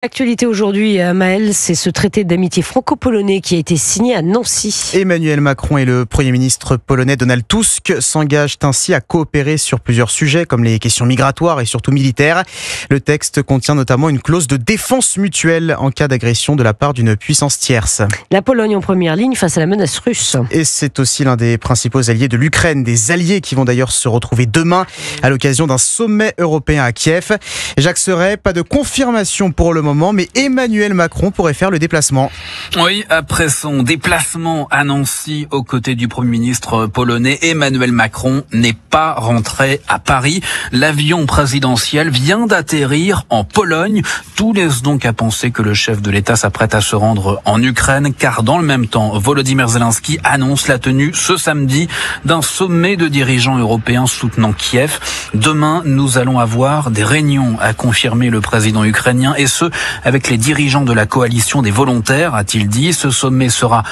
L'actualité aujourd'hui, Maëlle, c'est ce traité d'amitié franco-polonais qui a été signé à Nancy. Emmanuel Macron et le Premier ministre polonais Donald Tusk s'engagent ainsi à coopérer sur plusieurs sujets comme les questions migratoires et surtout militaires. Le texte contient notamment une clause de défense mutuelle en cas d'agression de la part d'une puissance tierce. La Pologne en première ligne face à la menace russe. Et c'est aussi l'un des principaux alliés de l'Ukraine, des alliés qui vont d'ailleurs se retrouver demain à l'occasion d'un sommet européen à Kiev. Jacques Serret, pas de confirmation pour le moment, mais Emmanuel Macron pourrait faire le déplacement. Oui, après son déplacement à Nancy aux côtés du Premier ministre polonais, Emmanuel Macron n'est pas rentré à Paris. L'avion présidentiel vient d'atterrir en Pologne. Tout laisse donc à penser que le chef de l'État s'apprête à se rendre en Ukraine, car dans le même temps, Volodymyr Zelensky annonce la tenue ce samedi d'un sommet de dirigeants européens soutenant Kiev. Demain, nous allons avoir des réunions, a confirmé le président ukrainien, et ce, avec les dirigeants de la coalition des volontaires, a-t-il dit. Ce sommet sera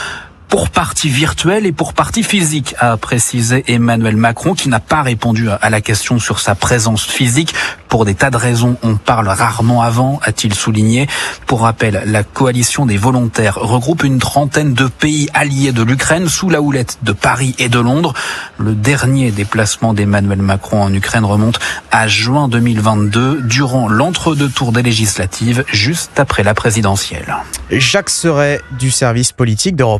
pour partie virtuelle et pour partie physique, a précisé Emmanuel Macron, qui n'a pas répondu à la question sur sa présence physique. Pour des tas de raisons, on parle rarement avant, a-t-il souligné. Pour rappel, la coalition des volontaires regroupe une trentaine de pays alliés de l'Ukraine sous la houlette de Paris et de Londres. Le dernier déplacement d'Emmanuel Macron en Ukraine remonte à juin 2022, durant l'entre-deux tours des législatives, juste après la présidentielle. Jacques Serret du service politique d'Europe.